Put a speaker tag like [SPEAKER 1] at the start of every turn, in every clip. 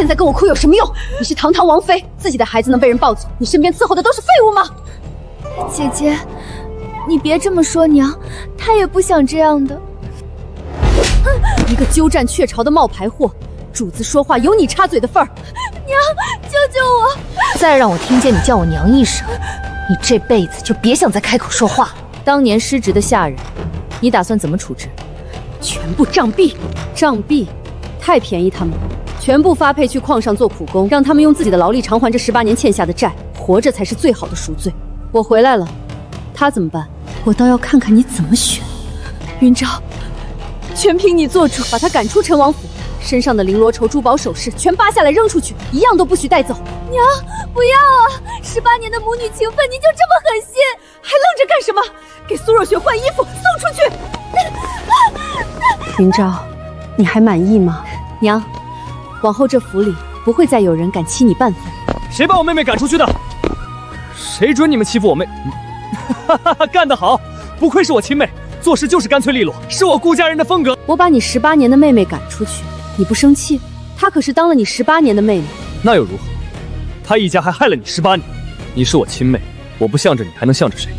[SPEAKER 1] 现在跟我哭有什么用？你是堂堂王妃，自己的孩子能被人抱走，你身边伺候的都是废物吗？
[SPEAKER 2] 姐姐，你别这么说，娘，她也不想这样的。
[SPEAKER 1] 一个鸠占鹊巢的冒牌货，主子说话有你插嘴的份儿。
[SPEAKER 2] 娘，救救我！
[SPEAKER 3] 再让我听见你叫我娘一声，你这辈子就别想再开口说话。
[SPEAKER 1] 当年失职的下人，你打算怎么处置？全部杖毙！杖毙，太便宜他们了。全部发配去矿上做苦工，让他们用自己的劳力偿还这18年欠下的债，活着才是最好的赎罪。我回来了，他怎么办？我倒要看看你怎么选。云昭，全凭你做主，把他赶出陈王府，身上的绫罗绸珠宝首饰全扒下来扔出去，一样都不许带走。
[SPEAKER 2] 娘，不要啊！18年的母女情分，你就这么狠心？
[SPEAKER 1] 还愣着干什么？给苏若雪换衣服，送出去！云昭，你还满意吗？娘，往后这府里不会再有人敢欺你半分。
[SPEAKER 4] 谁把我妹妹赶出去的？谁准你们欺负我妹？干得好！不愧是我亲妹，做事就是干脆利落，是我顾家人的风格。
[SPEAKER 1] 我把你18年的妹妹赶出去，你不生气？她可是当了你18年的妹妹。
[SPEAKER 4] 那又如何？她一家还害了你18年。你是我亲妹，我不向着你，还能向着谁？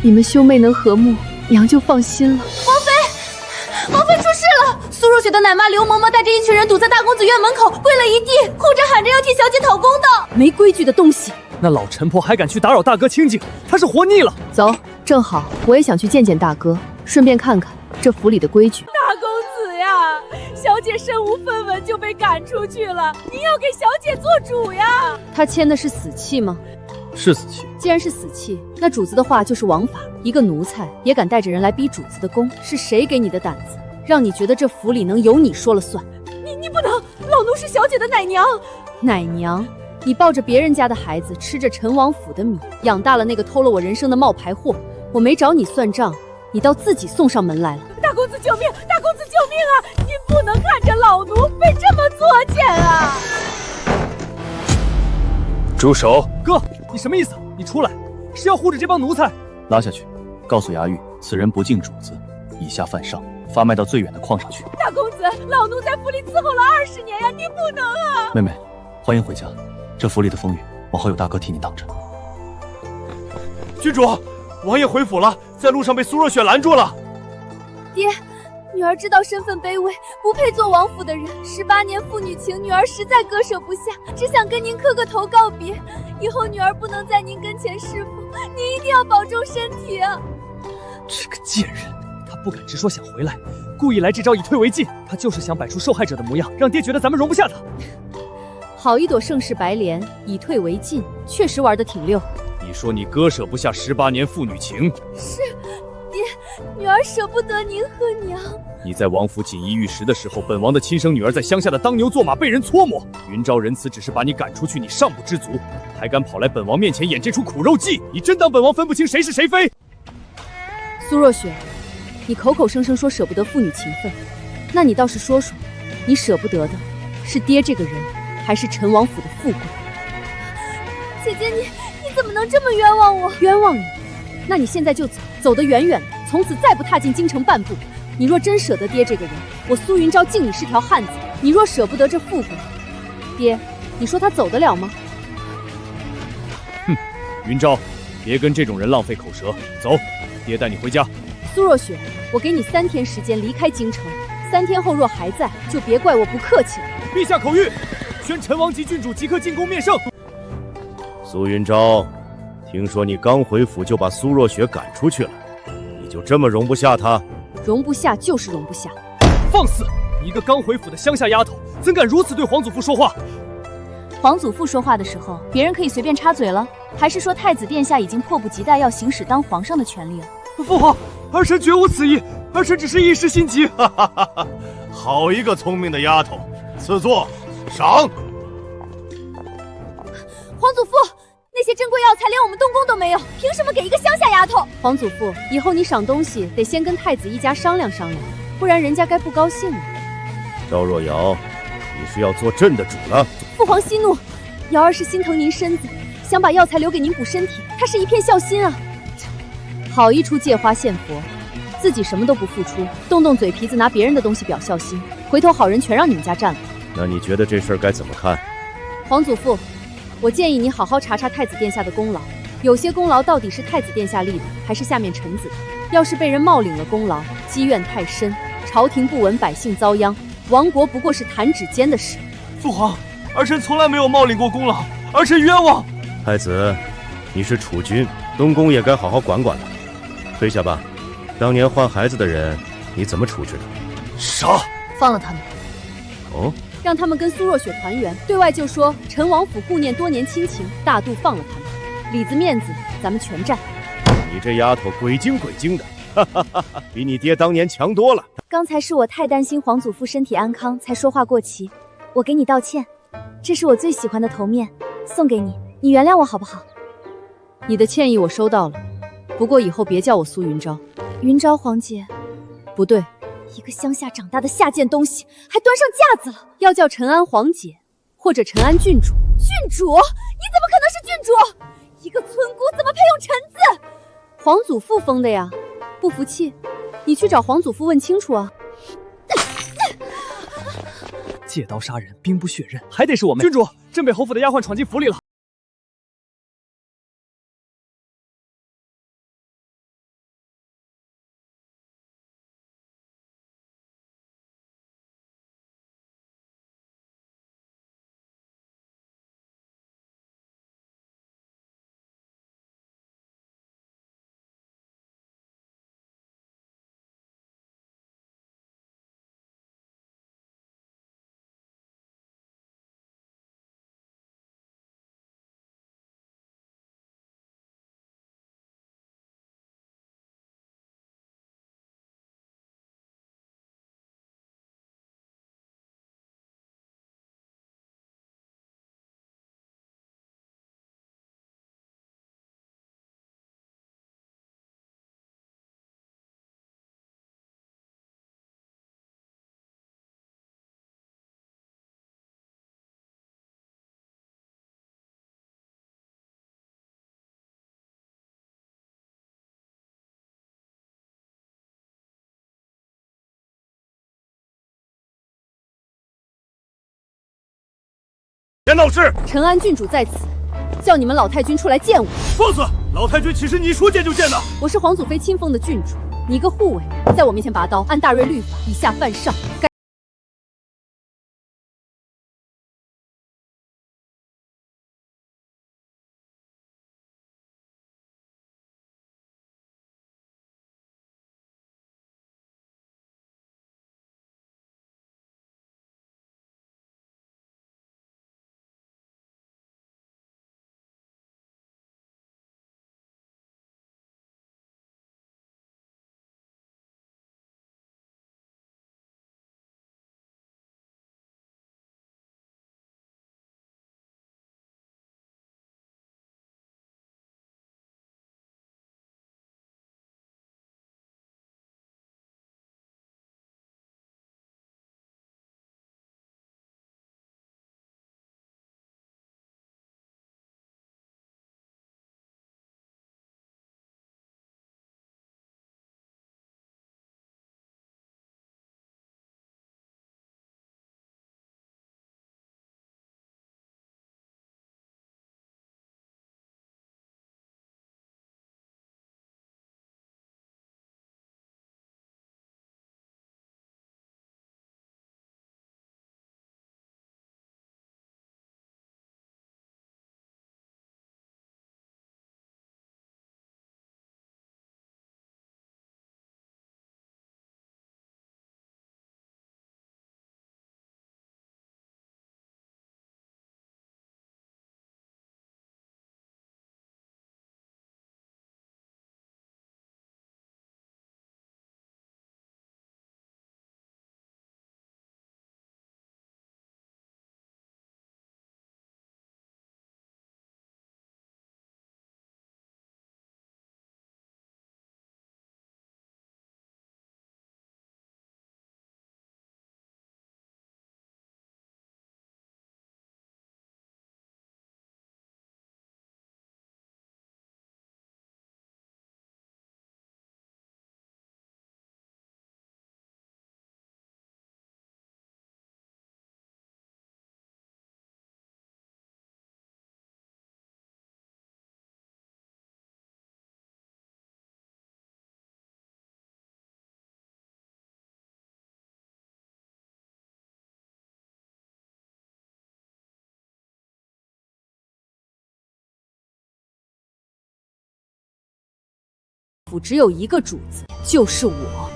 [SPEAKER 1] 你们兄妹能和睦，娘就放心了。
[SPEAKER 2] 王妃出事了！苏若雪的奶妈刘嬷嬷带着一群人堵在大公子院门口，跪了一地，哭着喊着要替小姐讨公道。
[SPEAKER 1] 没规矩的东西！
[SPEAKER 4] 那老陈婆还敢去打扰大哥清静，她是活腻了。
[SPEAKER 1] 走，正好我也想去见见大哥，顺便看看这府里的规矩。
[SPEAKER 2] 大公子呀，小姐身无分文就被赶出去了，您要给小姐做主呀！
[SPEAKER 1] 他签的是死契吗？
[SPEAKER 4] 是死契。
[SPEAKER 1] 既然是死契，那主子的话就是王法。一个奴才也敢带着人来逼主子的宫，是谁给你的胆子，让你觉得这府里能由你说了算？
[SPEAKER 2] 你不能，老奴是小姐的奶娘。
[SPEAKER 1] 奶娘？你抱着别人家的孩子，吃着陈王府的米，养大了那个偷了我人生的冒牌货。我没找你算账，你倒自己送上门来了。
[SPEAKER 2] 大公子救命！大公子救命啊！您不能看着老奴被这么作践啊！
[SPEAKER 4] 住手！哥，你什么意思？你出来，是要护着这帮奴才？
[SPEAKER 5] 拉下去，告诉衙狱，此人不敬主子，以下犯上，发卖到最远的矿上去。
[SPEAKER 2] 大公子，老奴在府里伺候了20年呀，你不能啊！
[SPEAKER 5] 妹妹，欢迎回家。这府里的风雨，往后有大哥替你挡着。
[SPEAKER 6] 郡主，王爷回府了，在路上被苏若雪拦住了。
[SPEAKER 2] 爹，女儿知道身份卑微，不配做王府的人。18年父女情，女儿实在割舍不下，只想跟您磕个头告别。以后女儿不能在您跟前侍奉，您一定要保重身体啊！
[SPEAKER 4] 这个贱人，她不敢直说想回来，故意来这招以退为进。她就是想摆出受害者的模样，让爹觉得咱们容不下她。
[SPEAKER 1] 好一朵盛世白莲，以退为进，确实玩得挺溜。
[SPEAKER 4] 你说你割舍不下18年父女情？
[SPEAKER 2] 是，爹，女儿舍不得您和娘。
[SPEAKER 4] 你在王府锦衣玉食的时候，本王的亲生女儿在乡下的当牛做马，被人搓磨。云昭仁慈只是把你赶出去，你尚不知足，还敢跑来本王面前演这出苦肉计？你真当本王分不清谁是谁非？
[SPEAKER 1] 苏若雪，你口口声声说舍不得父女情分，那你倒是说说，你舍不得的是爹这个人，还是陈王府的富贵？
[SPEAKER 2] 姐姐，你怎么能这么冤枉我？
[SPEAKER 1] 冤枉你？那你现在就走，走得远远的，从此再不踏进京城半步。你若真舍得爹这个人，我苏云昭敬你是条汉子；你若舍不得这富贵，爹，你说他走得了吗？
[SPEAKER 4] 哼，云昭，别跟这种人浪费口舌。走，爹带你回家。
[SPEAKER 1] 苏若雪，我给你3天时间离开京城，3天后若还在，就别怪我不客气了。
[SPEAKER 4] 陛下口谕，宣陈王及郡主即刻进宫面圣。
[SPEAKER 6] 苏云昭，听说你刚回府就把苏若雪赶出去了，你就这么容不下她？
[SPEAKER 1] 容不下就是容不下。
[SPEAKER 4] 放肆！你一个刚回府的乡下丫头，怎敢如此对皇祖父说话？
[SPEAKER 2] 皇祖父说话的时候，别人可以随便插嘴了？还是说太子殿下已经迫不及待要行使当皇上的权利了？
[SPEAKER 4] 父皇，儿臣绝无此意，儿臣只是一时心急。
[SPEAKER 6] 哈哈哈哈！好一个聪明的丫头！赐座，赏。
[SPEAKER 2] 皇祖父，那些珍贵药材连我们东宫都没有，凭什么给一个乡下丫头？
[SPEAKER 1] 皇祖父，以后你赏东西得先跟太子一家商量商量，不然人家该不高兴了。
[SPEAKER 6] 赵若瑶，你是要做朕的主了？
[SPEAKER 1] 父皇息怒，瑶儿是心疼您身子，想把药材留给您补身体，她是一片孝心啊。好一出借花献佛，自己什么都不付出，动动嘴皮子拿别人的东西表孝心，回头好人全让你们家占了。
[SPEAKER 6] 那你觉得这事儿该怎么看？
[SPEAKER 1] 皇祖父，我建议你好好查查太子殿下的功劳，有些功劳到底是太子殿下立的，还是下面臣子的？要是被人冒领了功劳，积怨太深，朝廷不闻，百姓遭殃，亡国不过是弹指间的事。
[SPEAKER 7] 父皇，儿臣从来没有冒领过功劳，儿臣冤枉。
[SPEAKER 6] 太子，你是储君，东宫也该好好管管了。退下吧。当年换孩子的人，你怎么处置的？
[SPEAKER 7] 杀！
[SPEAKER 3] 放了他们。
[SPEAKER 6] 哦，
[SPEAKER 1] 让他们跟苏若雪团圆，对外就说陈王府顾念多年亲情，大度放了他们，里子面子咱们全占。
[SPEAKER 6] 你这丫头鬼精鬼精的，哈哈哈哈，比你爹当年强多了。
[SPEAKER 2] 刚才是我太担心皇祖父身体安康，才说话过激，我给你道歉。这是我最喜欢的头面，送给你，你原谅我好不好？
[SPEAKER 1] 你的歉意我收到了，不过以后别叫我苏云昭。
[SPEAKER 2] 云昭皇姐，
[SPEAKER 1] 不对，
[SPEAKER 2] 一个乡下长大的下贱东西，还端上架子了，
[SPEAKER 1] 要叫陈安皇姐，或者陈安郡主。
[SPEAKER 2] 郡主？你怎么可能是郡主？一个村姑怎么配用臣字？
[SPEAKER 1] 皇祖父封的呀，不服气，你去找皇祖父问清楚啊。
[SPEAKER 7] 借刀杀人，兵不血刃，还得是我们。郡主，镇北侯府的丫鬟闯进府里了。
[SPEAKER 6] 别闹事！
[SPEAKER 1] 陈安郡主在此，叫你们老太君出来见我。
[SPEAKER 7] 放肆！老太君岂是你说见就见的？
[SPEAKER 1] 我是皇祖妃亲封的郡主，你个护卫，在我面前拔刀，按大瑞律法，以下犯上。府只有一个主子，就是我。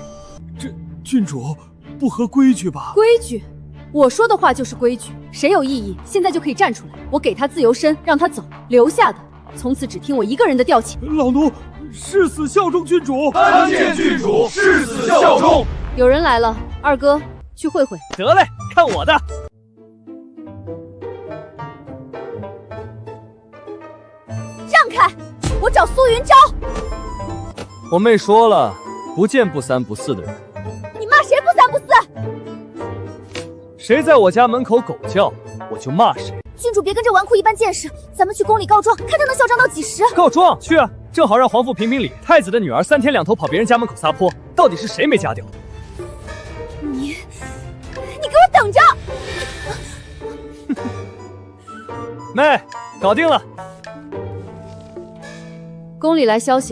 [SPEAKER 4] 郡主，不合规矩吧？
[SPEAKER 1] 规矩？我说的话就是规矩，谁有异议，现在就可以站出来。我给他自由身，让他走，留下的从此只听我一个人的调遣。
[SPEAKER 4] 老奴誓死效忠郡主。参见郡主，誓死效忠。
[SPEAKER 1] 有人来了，二哥，去会会。
[SPEAKER 7] 得嘞，看我的！
[SPEAKER 2] 让开！我找苏云昭。
[SPEAKER 7] 我妹说了，不见不三不四的人。
[SPEAKER 2] 你骂谁不三不四？
[SPEAKER 7] 谁在我家门口狗叫，我就骂谁。
[SPEAKER 2] 郡主别跟这纨绔一般见识，咱们去宫里告状，看他能嚣张到几时。
[SPEAKER 7] 告状去啊，正好让皇父评评理。太子的女儿3天2头跑别人家门口撒泼，到底是谁没家教？
[SPEAKER 2] 你给我等着！
[SPEAKER 7] 妹，搞定了。
[SPEAKER 1] 宫里来消息。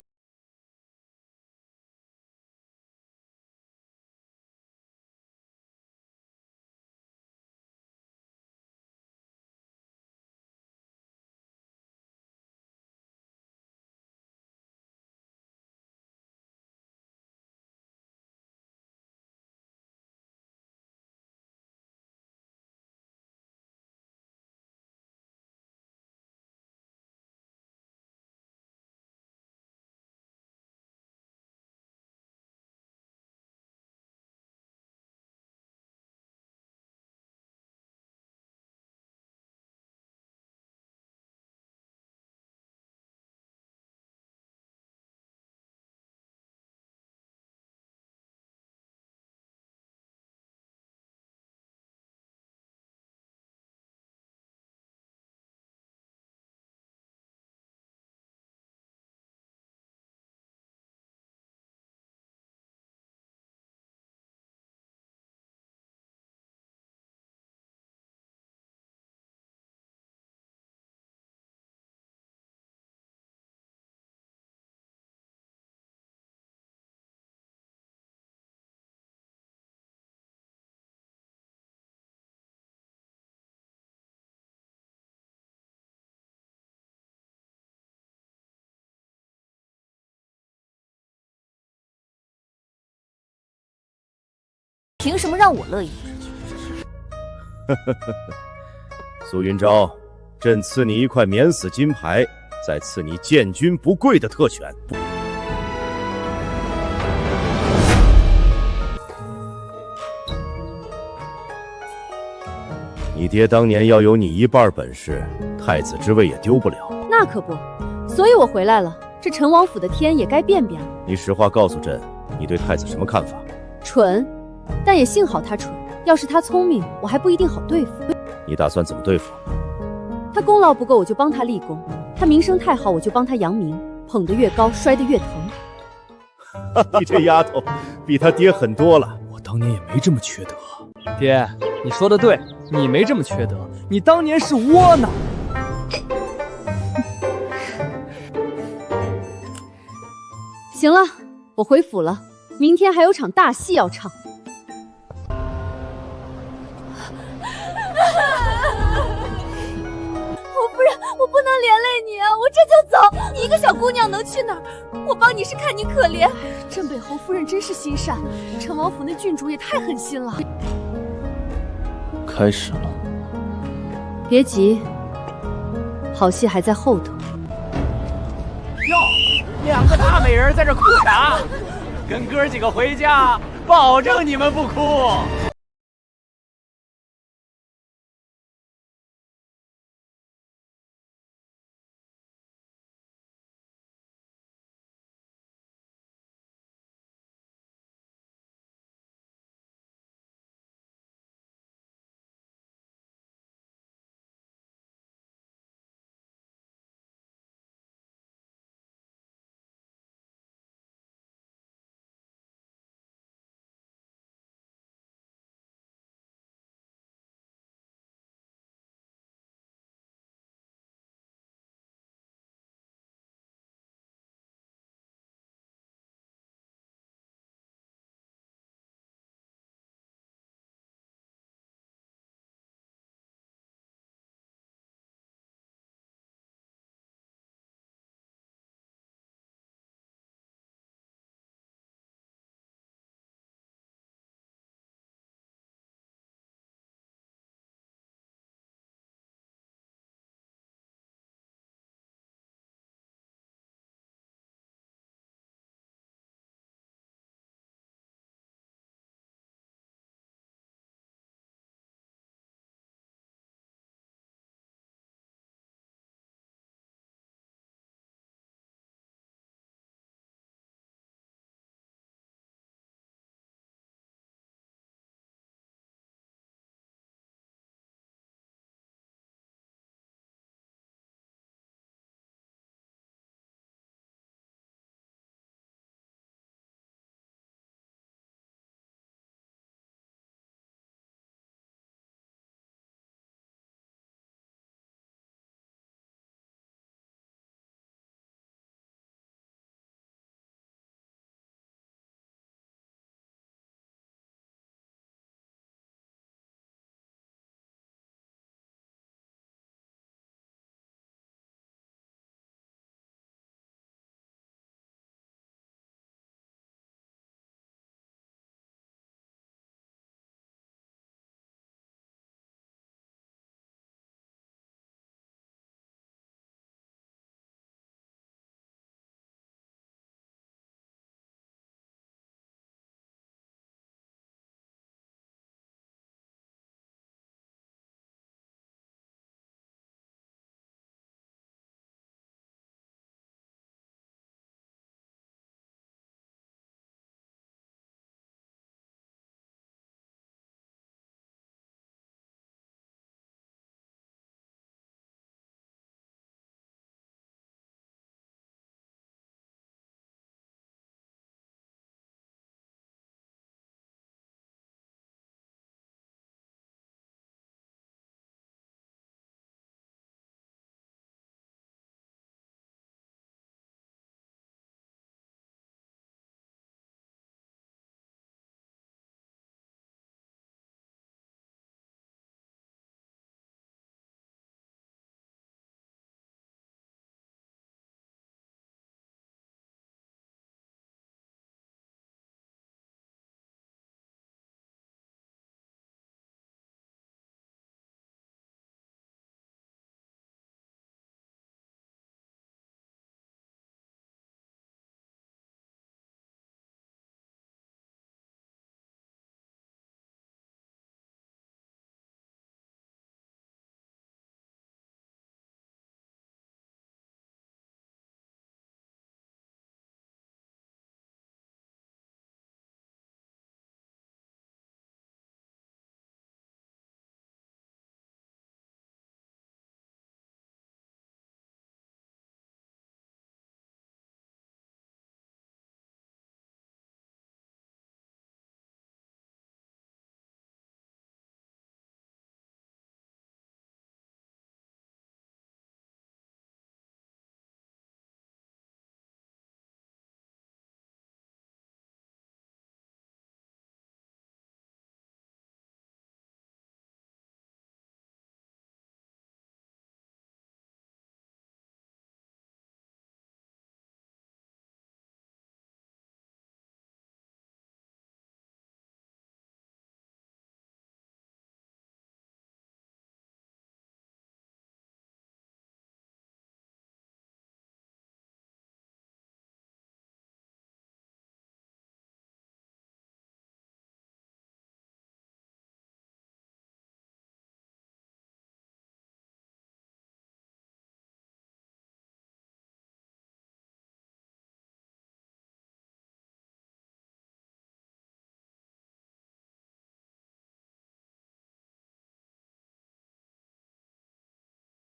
[SPEAKER 3] 凭什么让我乐意？
[SPEAKER 6] 苏云昭，朕赐你一块免死金牌，再赐你见君不跪的特权。你爹当年要有你一半本事，太子之位也丢不了。
[SPEAKER 1] 那可不，所以我回来了。这陈王府的天也该变变了。
[SPEAKER 6] 你实话告诉朕，你对太子什么看法？
[SPEAKER 1] 蠢，但也幸好他蠢。要是他聪明，我还不一定好对付。
[SPEAKER 6] 你打算怎么对付？
[SPEAKER 1] 他功劳不够，我就帮他立功；他名声太好，我就帮他扬名。捧得越高，摔得越疼。
[SPEAKER 6] 你这丫头比他爹狠多了。
[SPEAKER 4] 我当年也没这么缺德。
[SPEAKER 7] 爹，你说的对，你没这么缺德，你当年是窝囊。
[SPEAKER 1] 行了，我回府了，明天还有场大戏要唱。
[SPEAKER 2] 侯夫人，我不能连累你啊！我这就走。你一个小姑娘能去哪儿？我帮你是看你可怜。
[SPEAKER 8] 镇北侯夫人真是心善，陈王府那郡主也太狠心了。
[SPEAKER 5] 开始了。
[SPEAKER 1] 别急，好戏还在后头。
[SPEAKER 9] 哟，两个大美人在这哭啥？跟哥几个回家，保证你们不哭。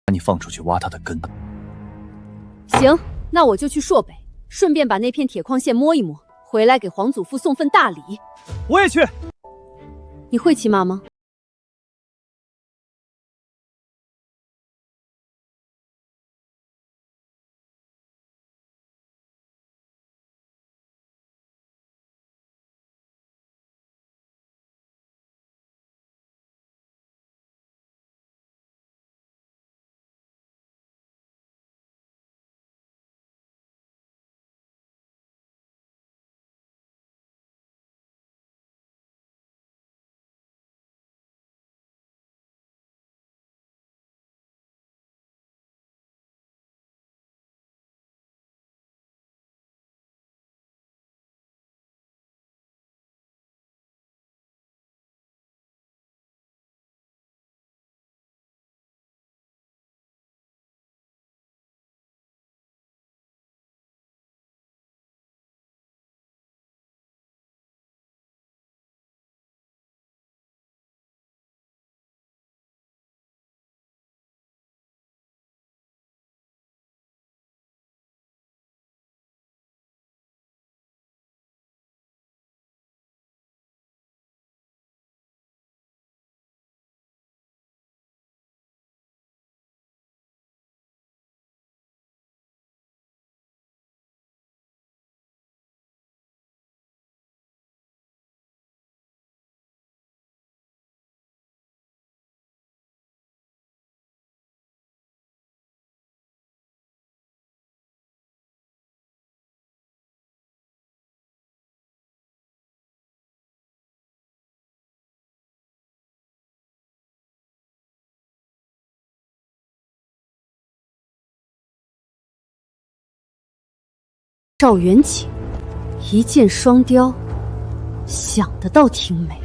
[SPEAKER 5] 把你放出去挖他的根。
[SPEAKER 1] 行，那我就去朔北，顺便把那片铁矿线摸一摸，回来给皇祖父送份大礼。
[SPEAKER 7] 我也去。
[SPEAKER 1] 你会骑马吗？赵元景，一箭双雕，想得倒挺美。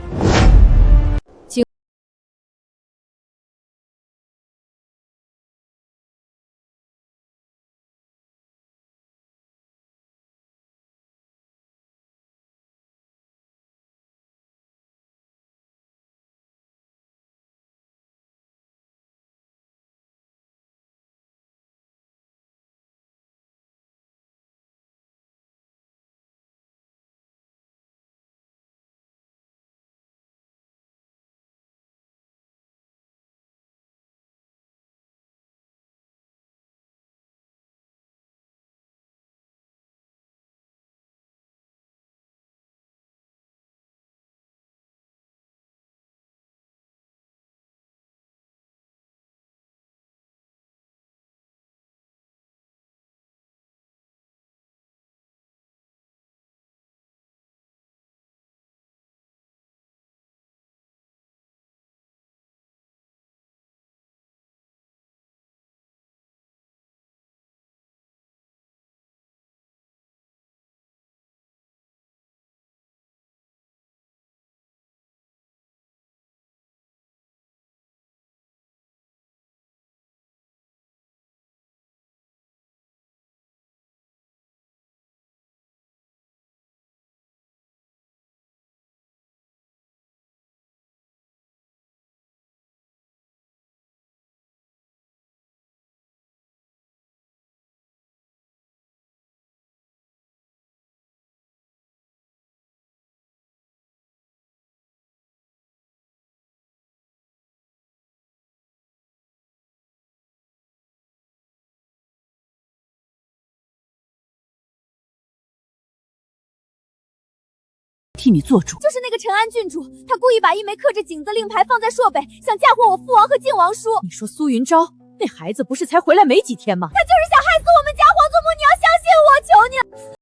[SPEAKER 8] 替你做主。
[SPEAKER 2] 就是那个陈安郡主，她故意把一枚刻着井字令牌放在朔北，想嫁祸我父王和靖王叔。
[SPEAKER 8] 你说苏云昭那孩子不是才回来没几天吗？
[SPEAKER 2] 他就是想害死我们家皇祖母，你要相信我，求你了。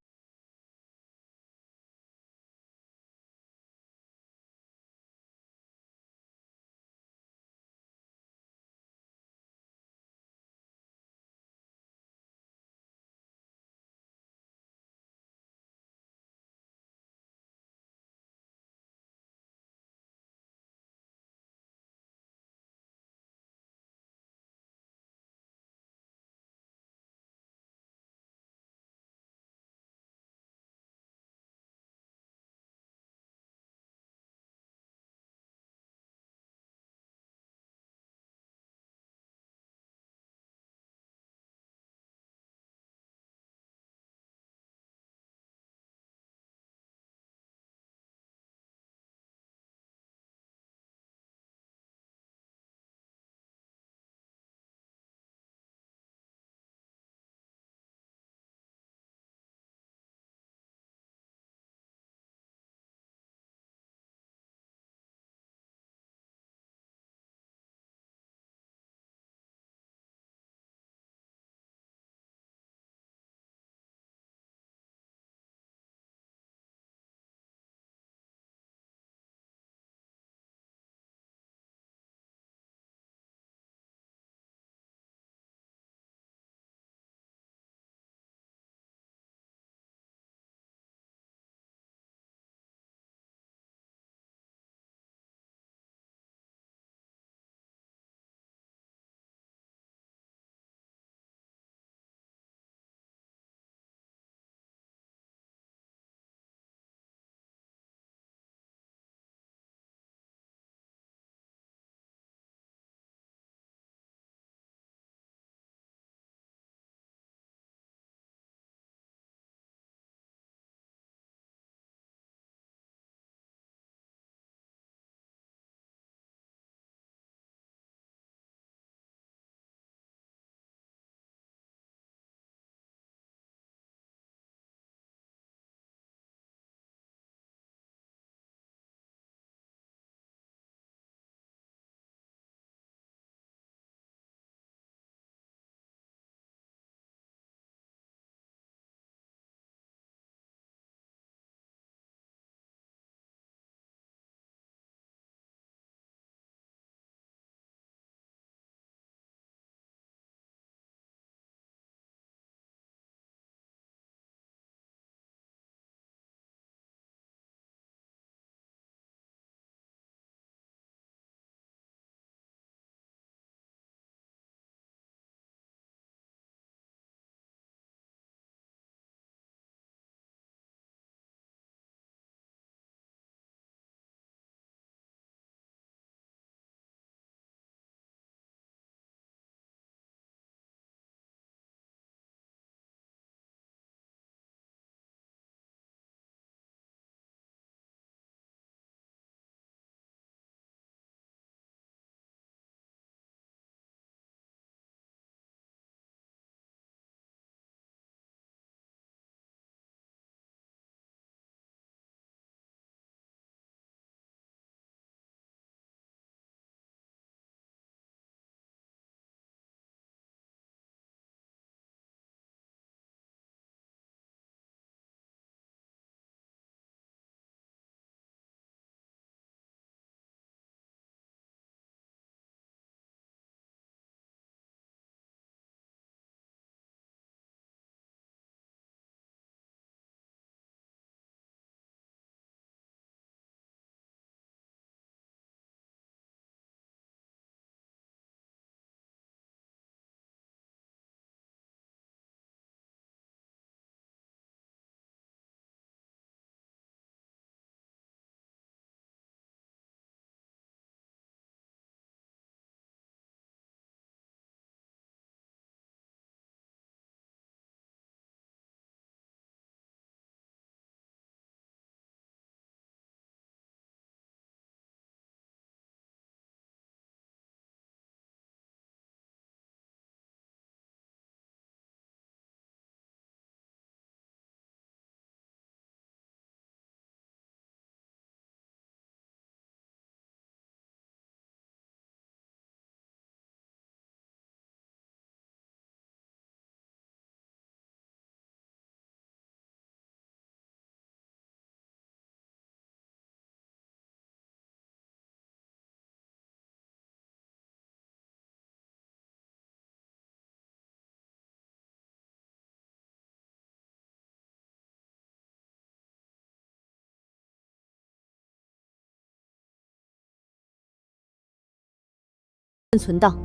[SPEAKER 1] 存档，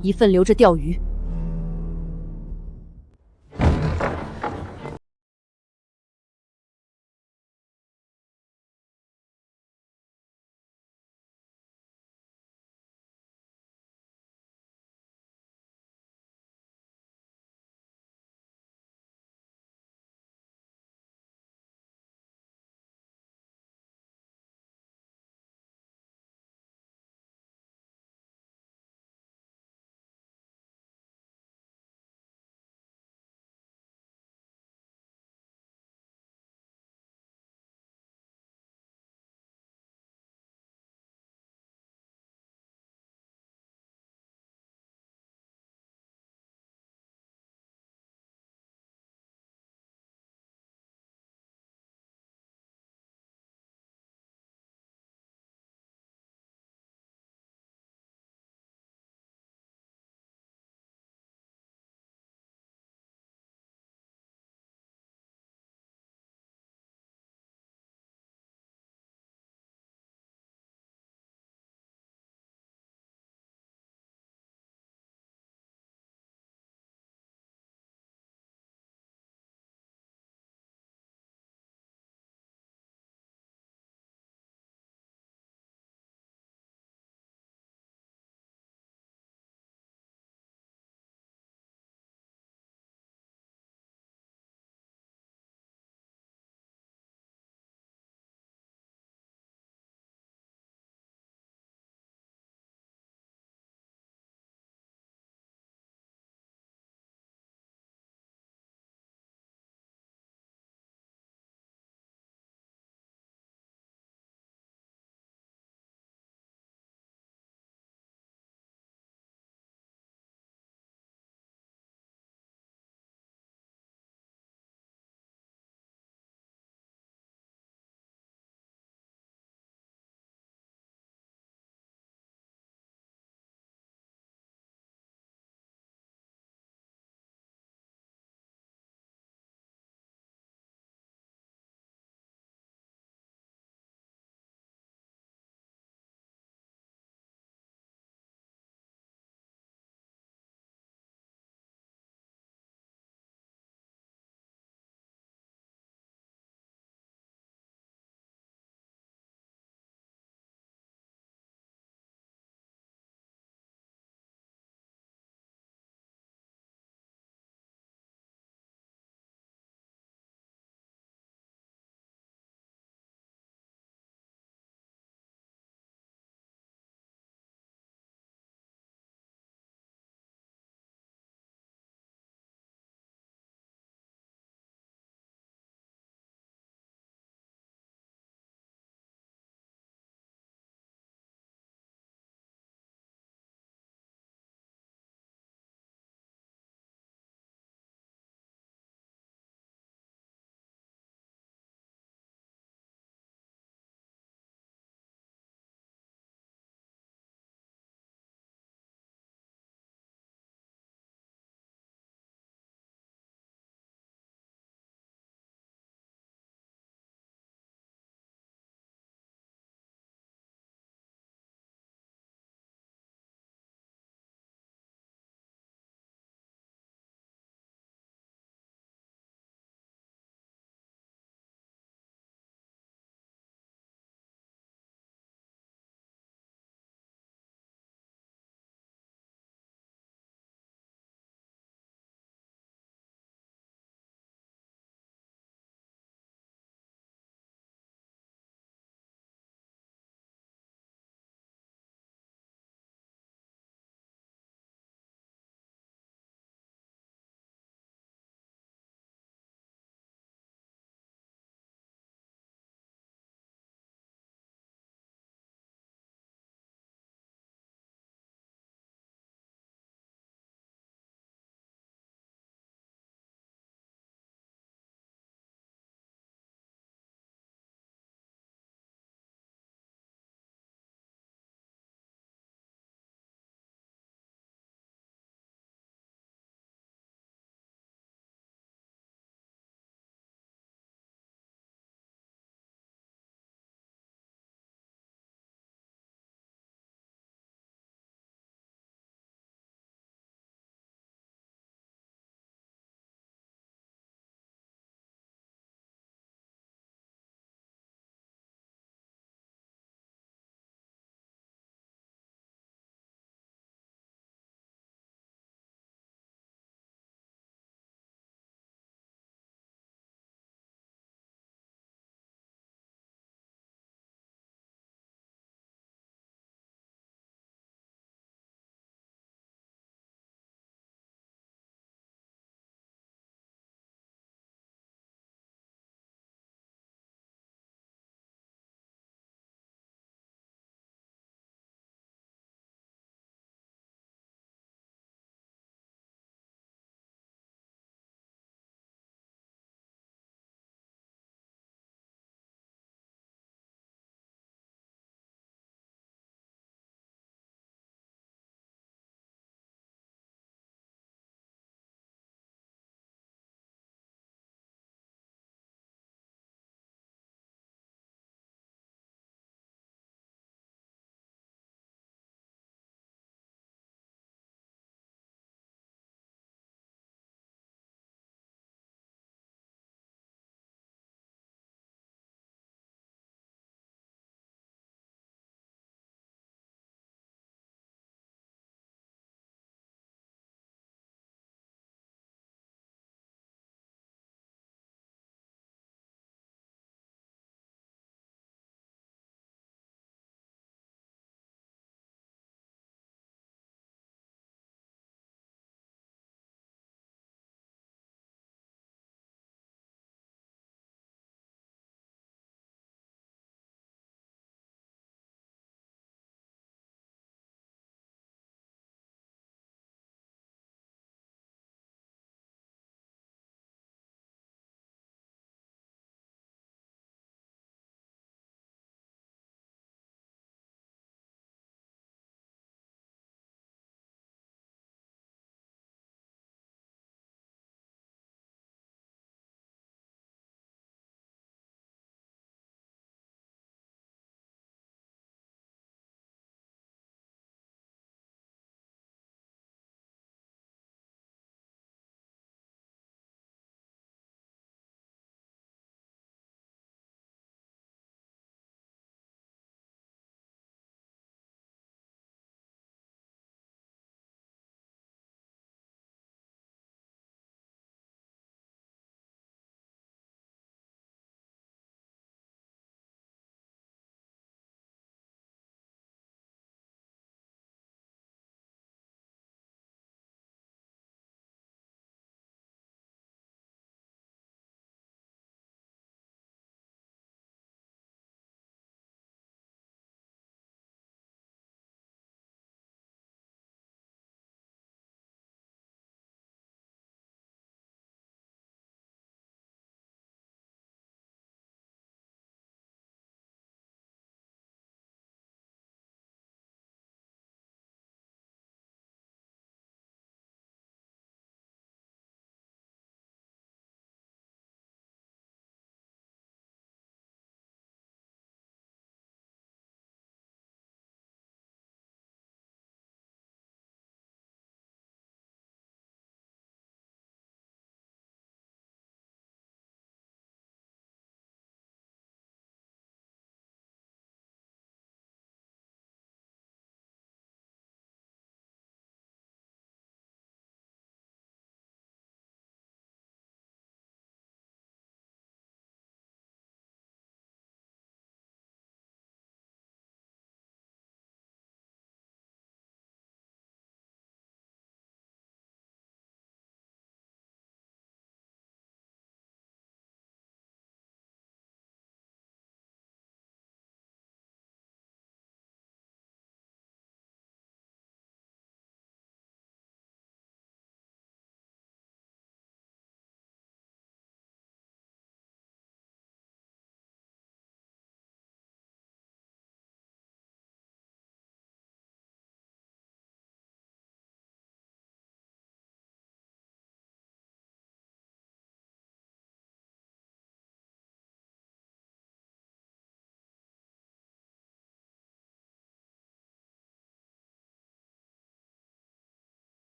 [SPEAKER 1] 一份留着钓鱼。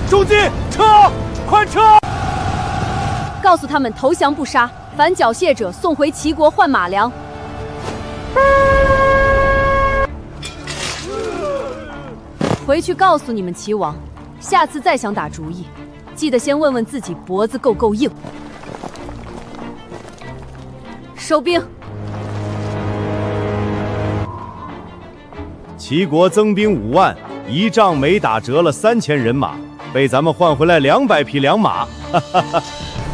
[SPEAKER 7] 中计，撤！快撤！
[SPEAKER 1] 告诉他们投降不杀，凡缴械者送回齐国换马粮。回去告诉你们齐王，下次再想打主意，记得先问问自己脖子够不够硬。收兵。
[SPEAKER 6] 齐国增兵5万，一仗没打折了3000人马，被咱们换回来200匹良马。哈哈哈！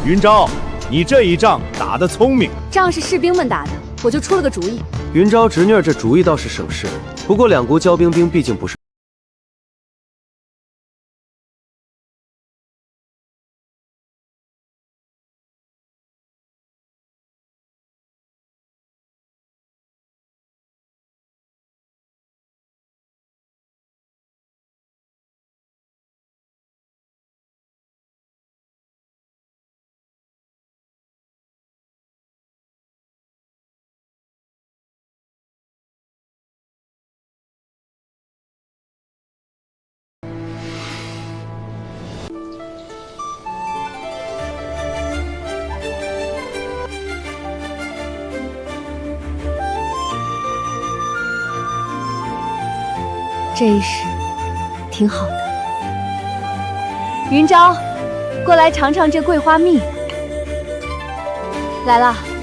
[SPEAKER 6] 云昭，你这一仗打得聪明。
[SPEAKER 1] 仗是士兵们打的，我就出了个主意。
[SPEAKER 10] 云昭侄女儿这主意倒是省事，不过两国交兵毕竟不是。
[SPEAKER 1] 这一时挺好的。云昭，过来尝尝这桂花蜜。来了。